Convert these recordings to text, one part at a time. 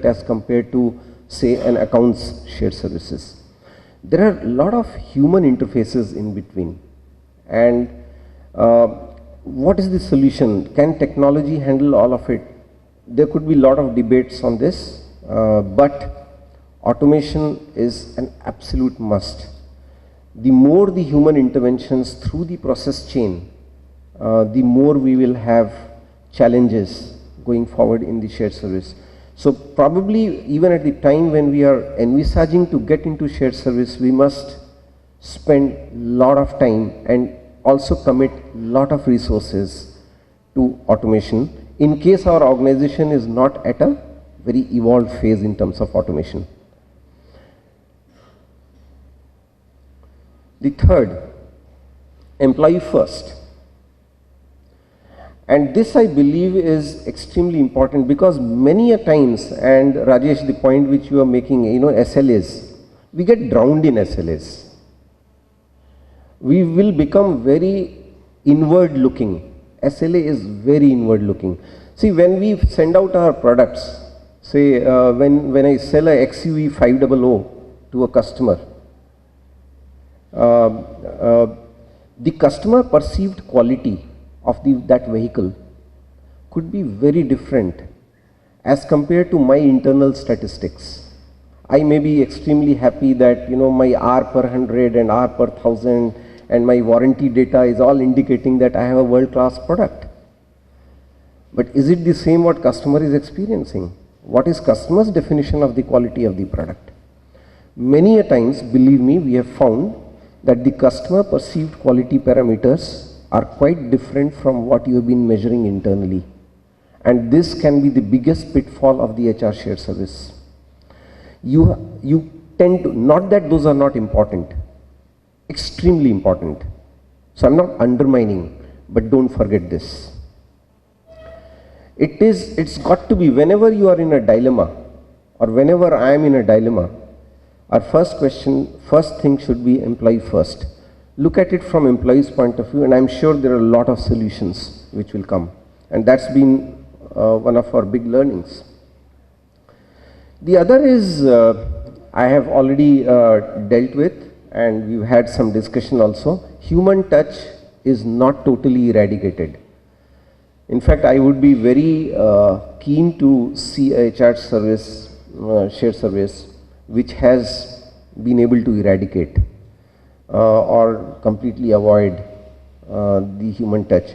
as compared to, say, an accounts shared services. There are a lot of human interfaces in between. And what is the solution? Can technology handle all of it? There could be a lot of debates on this, but automation is an absolute must. The more the human interventions through the process chain, the more we will have challenges going forward in the shared service. So probably even at the time when we are envisaging to get into shared service, we must spend a lot of time and also commit a lot of resources to automation in case our organization is not at a very evolved phase in terms of automation. The third, employee first. And this, I believe, is extremely important because many a times, and Rajesh, the point which you are making, SLAs, we get drowned in SLAs. We will become very inward looking. SLA is very inward looking. See, when we send out our products, say when I sell a XUV 500 to a customer, the customer perceived quality of that vehicle could be very different as compared to my internal statistics. I may be extremely happy that my R per 100 and R per 1000 and my warranty data is all indicating that I have a world-class product. But is it the same what customer is experiencing? What is customer's definition of the quality of the product? Many a times, believe me, we have found that the customer perceived quality parameters are quite different from what you have been measuring internally. And this can be the biggest pitfall of the HR shared service. You tend to, not that those are not important, extremely important. So I'm not undermining, but don't forget this. It's got to be, whenever you are in a dilemma, or whenever I am in a dilemma, our first thing should be employee first. Look at it from employee's point of view, and I'm sure there are a lot of solutions which will come. And that's been one of our big learnings. The other is, I have already dealt with, and we've had some discussion also, human touch is not totally eradicated. In fact, I would be very keen to see a HR service, shared service, which has been able to eradicate or completely avoid the human touch.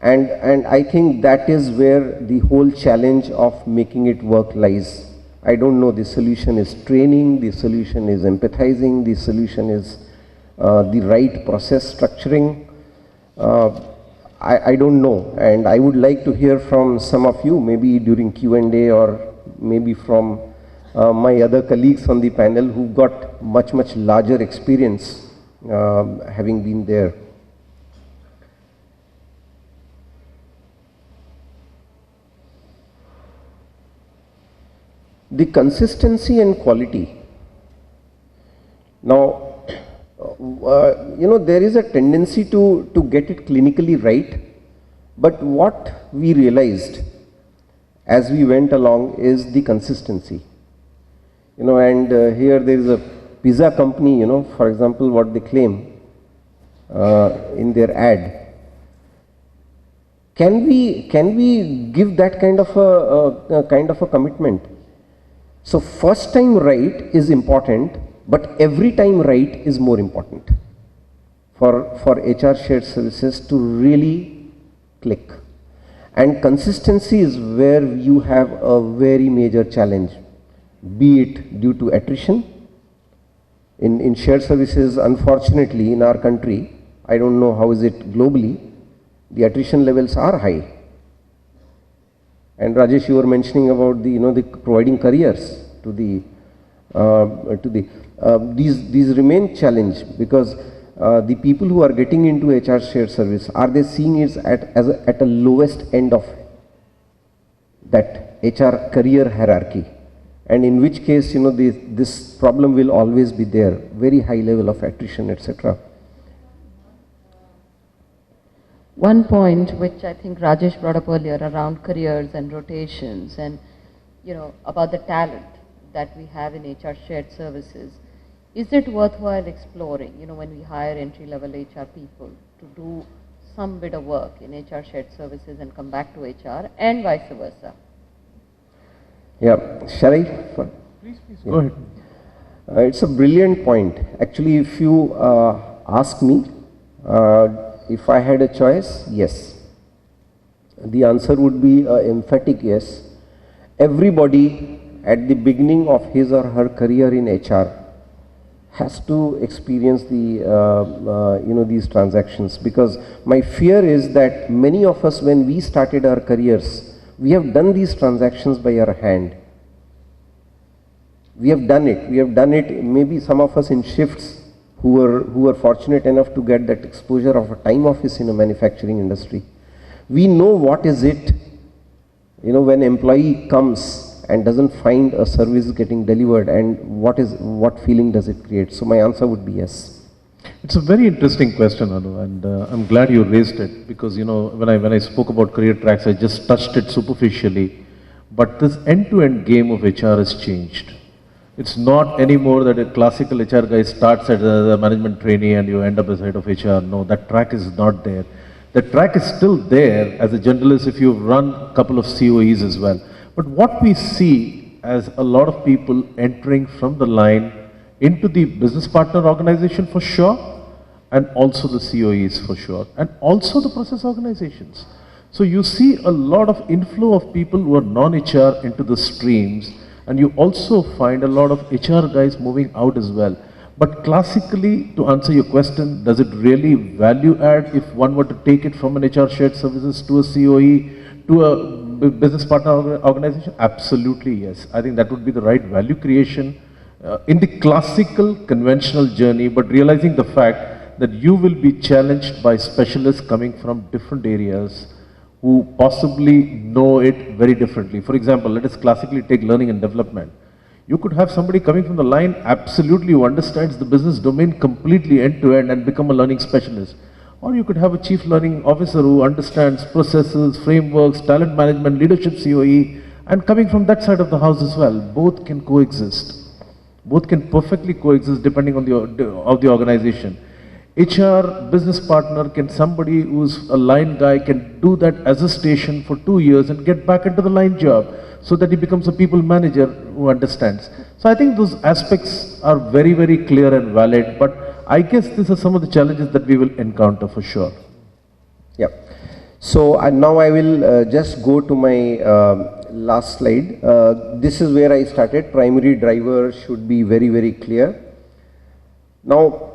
And I think that is where the whole challenge of making it work lies. I don't know, the solution is training, the solution is empathizing, the solution is the right process structuring. I don't know, and I would like to hear from some of you, maybe during Q&A or maybe from my other colleagues on the panel who got much larger experience having been there. The consistency and quality. Now, there is a tendency to get it clinically right, but what we realized as we went along is the consistency. And here there is a pizza company, for example, what they claim in their ad. Can we give that kind of a commitment? So first time right is important, but every time right is more important for HR shared services to really click. And consistency is where you have a very major challenge, be it due to attrition. In shared services, unfortunately, in our country, I don't know how is it globally, the attrition levels are high. And Rajesh, you were mentioning about the providing careers to these remain challenge because the people who are getting into HR shared service, are they seeing it at a lowest end of that HR career hierarchy? And in which case, this problem will always be there, very high level of attrition, etc. One point which I think Rajesh brought up earlier around careers and rotations, and about the talent that we have in HR shared services, is it worthwhile exploring, when we hire entry-level HR people to do some bit of work in HR shared services and come back to HR and vice versa? Yeah, shall I? Please, go ahead. It's a brilliant point. Actually, if you ask me, if I had a choice, yes. The answer would be an emphatic yes. Everybody at the beginning of his or her career in HR has to experience these transactions, because my fear is that many of us, when we started our careers, we have done these transactions by our hand. We have done it, maybe some of us in shifts who were fortunate enough to get that exposure of a time office in a manufacturing industry. We know what is it, when employee comes and doesn't find a service getting delivered, and what feeling does it create? So my answer would be yes. It's a very interesting question, Anu, and I'm glad you raised it, because when I spoke about career tracks, I just touched it superficially. But this end-to-end game of HR has changed. It's not anymore that a classical HR guy starts as a management trainee and you end up as head of HR. No, that track is not there. The track is still there as a generalist if you've run a couple of COEs as well. But what we see as a lot of people entering from the line into the business partner organization for sure, and also the COEs for sure, and also the process organizations. So you see a lot of inflow of people who are non-HR into the streams, and you also find a lot of HR guys moving out as well. But classically, to answer your question, does it really value add if one were to take it from an HR shared services to a COE, to a business partner organization? Absolutely yes. I think that would be the right value creation in the classical conventional journey, but realizing the fact that you will be challenged by specialists coming from different areas who possibly know it very differently. For example, let us classically take learning and development. You could have somebody coming from the line absolutely who understands the business domain completely end to end and become a learning specialist. Or you could have a chief learning officer who understands processes, frameworks, talent management, leadership COE, and coming from that side of the house as well. Both can coexist. Both can perfectly coexist depending on the organization. HR business partner can, somebody who's a line guy can do that as a station for 2 years and get back into the line job so that he becomes a people manager who understands. So I think those aspects are very, very clear and valid, but I guess these are some of the challenges that we will encounter for sure. Yeah. So now I will just go to my last slide. This is where I started. Primary driver should be very, very clear. Now,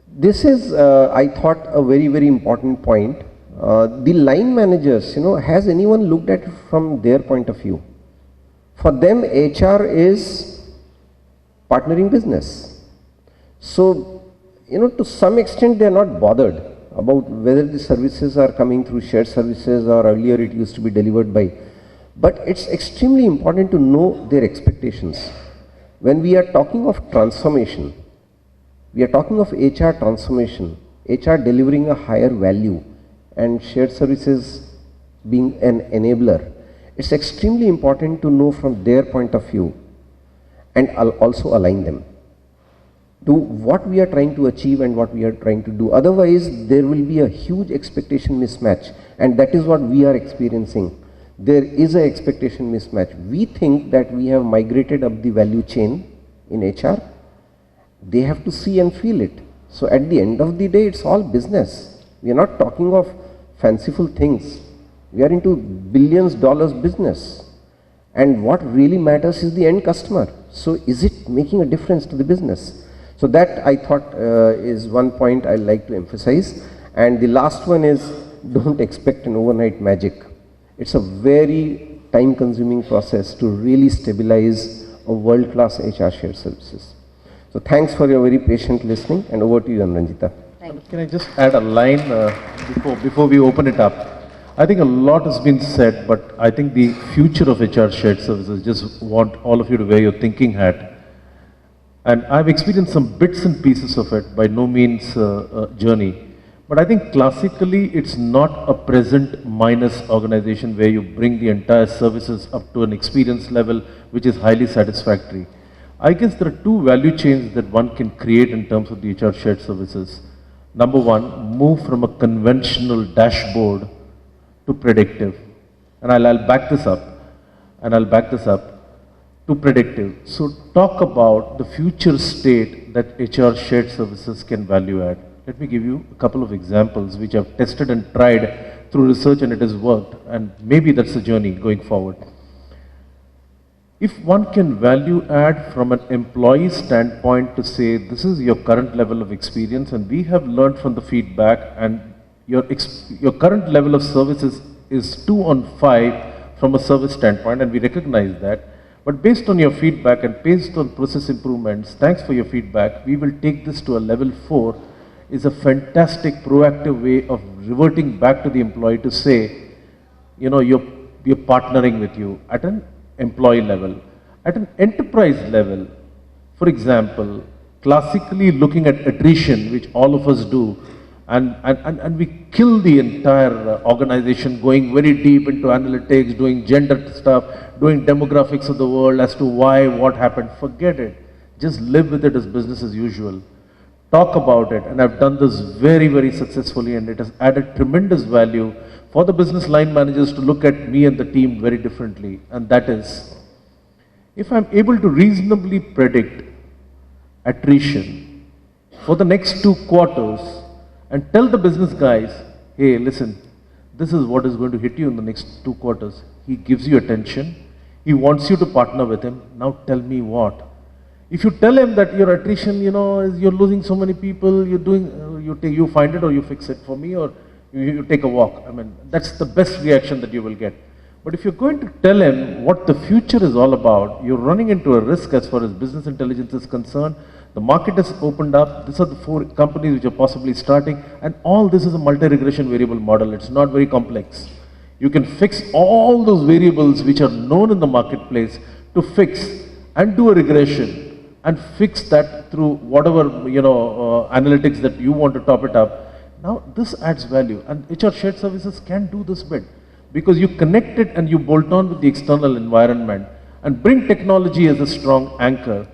this is, I thought, a very, very important point. The line managers, has anyone looked at it from their point of view? For them, HR is partnering business. So, to some extent, they are not bothered about whether the services are coming through shared services or earlier it used to be delivered by. But it's extremely important to know their expectations. When we are talking of transformation, we are talking of HR transformation, HR delivering a higher value and shared services being an enabler. It's extremely important to know from their point of view and also align them to what we are trying to achieve and what we are trying to do. Otherwise, there will be a huge expectation mismatch, and that is what we are experiencing. There is an expectation mismatch. We think that we have migrated up the value chain in HR. They have to see and feel it. So at the end of the day, it's all business. We are not talking of fanciful things. We are into billions dollars business. And what really matters is the end customer. So is it making a difference to the business? So that, I thought, is one point I'd like to emphasize. And the last one is, don't expect an overnight magic. It's a very time-consuming process to really stabilize a world-class HR shared services. So thanks for your very patient listening, and over to you, Ranjita. Can I just add a line before we open it up? I think a lot has been said, but I think the future of HR shared services, just want all of you to wear your thinking hat. And I've experienced some bits and pieces of it, by no means a journey. But I think classically it's not a present minus organization where you bring the entire services up to an experience level which is highly satisfactory. I guess there are two value chains that one can create in terms of the HR shared services. Number one, move from a conventional dashboard to predictive. And I'll back this up. To predictive. So talk about the future state that HR shared services can value add. Let me give you a couple of examples which I've tested and tried through research and it has worked, and maybe that's the journey going forward. If one can value add from an employee standpoint to say this is your current level of experience and we have learned from the feedback and your current level of services is 2 on 5 from a service standpoint and we recognize that. But based on your feedback and based on process improvements, thanks for your feedback, we will take this to a level 4 is a fantastic proactive way of reverting back to the employee to say, you know, we're partnering with you at an employee level. At an enterprise level, for example, classically looking at attrition, which all of us do, and we kill the entire organization going very deep into analytics, doing gender stuff, doing demographics of the world as to why, what happened. Forget it. Just live with it as business as usual. Talk about it, and I've done this very, very successfully, and it has added tremendous value for the business line managers to look at me and the team very differently. And that is, if I'm able to reasonably predict attrition for the next 2 quarters and tell the business guys, hey, listen, this is what is going to hit you in the next 2 quarters. He gives you attention. He wants you to partner with him. Now tell me what. If you tell him that your attrition, you know, is you're losing so many people, you're doing, you find it or you fix it for me, or you take a walk. I mean, that's the best reaction that you will get. But if you're going to tell him what the future is all about, you're running into a risk as far as business intelligence is concerned. The market has opened up. These are the 4 companies which are possibly starting, and all this is a multi-regression variable model. It's not very complex. You can fix all those variables which are known in the marketplace to fix and do a regression and fix that through whatever, analytics that you want to top it up. Now this adds value, and HR shared services can do this bit because you connect it and you bolt on with the external environment and bring technology as a strong anchor.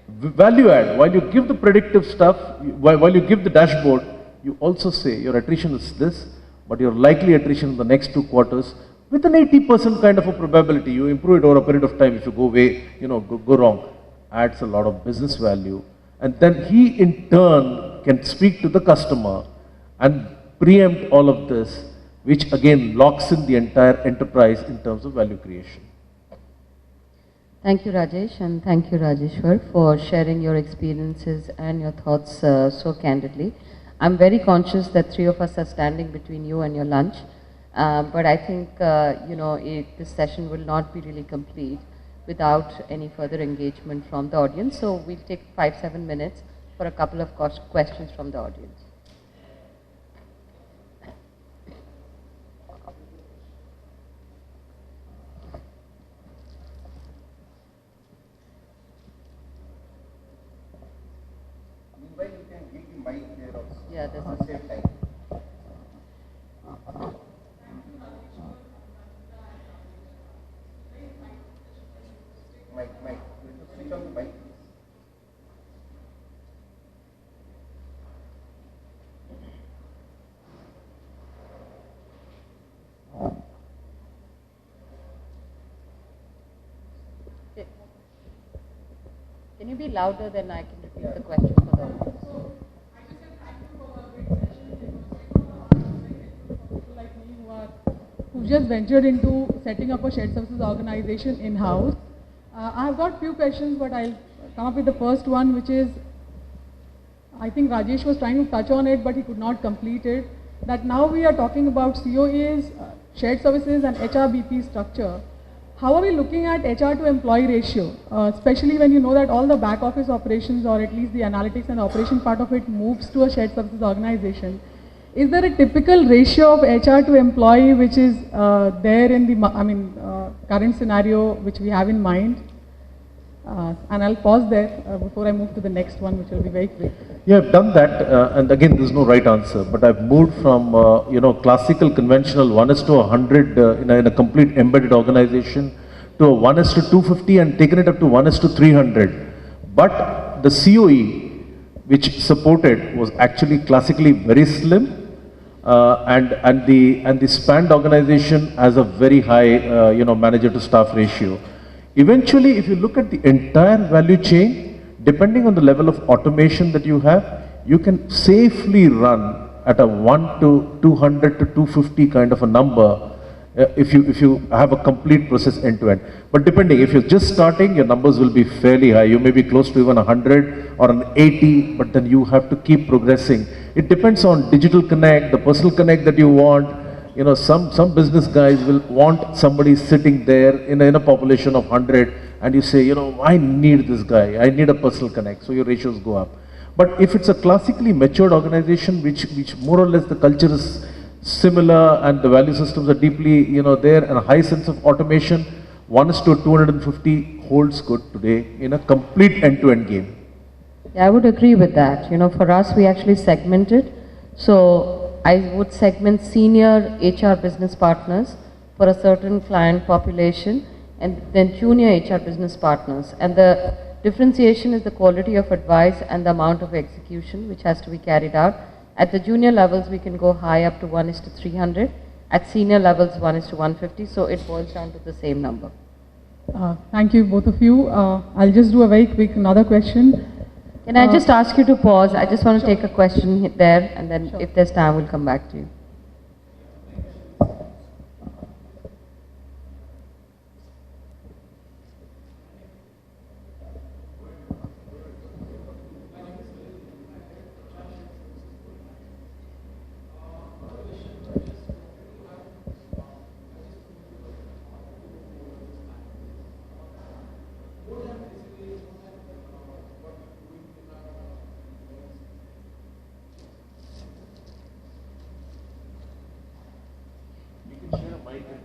Value add, while you give the predictive stuff, while you give the dashboard, you also say your attrition is this, but your likely attrition in the next 2 quarters with an 80% kind of a probability, you improve it over a period of time. If you go go wrong, adds a lot of business value, and then he in turn can speak to the customer and preempt all of this, which again locks in the entire enterprise in terms of value creation. Thank you, Rajesh, and thank you, Rajeshwar, for sharing your experiences and your thoughts so candidly. I'm very conscious that 3 of us are standing between you and your lunch, but I think, this session will not be really complete without any further engagement from the audience. So we'll take 5-7 minutes for a couple of questions from the audience. Meanwhile, you can give the mic there also. Yeah, this At is the same time. Mic. You have to switch on the mic. Can you be louder, then I can repeat the question for the audience? Who just ventured into setting up a shared services organization in-house. I have got few questions, but I'll come up with the first one, which is, I think Rajesh was trying to touch on it, but he could not complete it, that now we are talking about COAs, shared services and HRBP structure. How are we looking at HR to employee ratio, especially when you know that all the back office operations, or at least the analytics and operation part of it, moves to a shared services organization? Is there a typical ratio of HR to employee which is there in the current scenario which we have in mind? And I'll pause there before I move to the next one, which will be very quick. Yeah, I've done that, and again, there's no right answer. But I've moved from classical, conventional 1:100 in a complete embedded organization to a 1:250 and taken it up to 1:300. But the COE, which supported, was actually classically very slim, and the spanned organization has a very high manager to staff ratio. Eventually, if you look at the entire value chain, depending on the level of automation that you have, you can safely run at a 1 to 200 to 250 kind of a number if you have a complete process end to end. But depending, if you're just starting, your numbers will be fairly high. You may be close to even 100 or an 80, but then you have to keep progressing. It depends on digital connect, the personal connect that you want. Some business guys will want somebody sitting there in a population of 100, and you say, I need this guy, I need a personal connect, so your ratios go up. But if it's a classically matured organization, which more or less the culture is similar and the value systems are deeply, there, and a high sense of automation, 1:250 holds good today in a complete end-to-end game. Yeah, I would agree with that. For us, we actually segment it. So I would segment senior HR business partners for a certain client population, and then junior HR business partners. And the differentiation is the quality of advice and the amount of execution which has to be carried out. At the junior levels, we can go high up to 1:300. At senior levels, 1:150. So it boils down to the same number. Thank you, both of you. I'll just do a very quick another question. Can I just ask you to pause? I just want to take a question there, and then if there's time, we'll come back to you.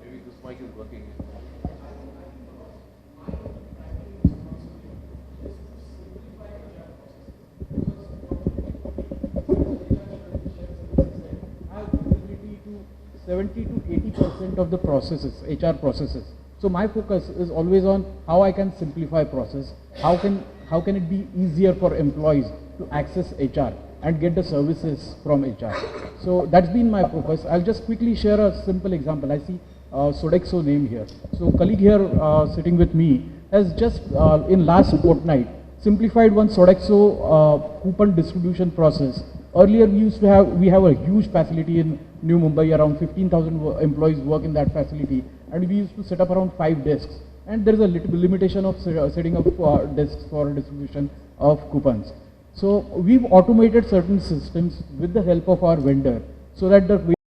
Maybe this mic is working. Have visibility to 70 to 80% of the processes, HR processes. So my focus is always on how I can simplify process, how can it be easier for employees to access HR and get the services from HR. So that's been my focus. I'll just quickly share a simple example. I see Sodexo name here. So colleague here sitting with me has just in last fortnight simplified one Sodexo coupon distribution process. Earlier we have a huge facility in New Mumbai, around 15,000 employees work in that facility, and we used to set up around 5 desks. And there is a limitation of setting up desks for distribution of coupons. So we've automated certain systems with the help of our vendor so that the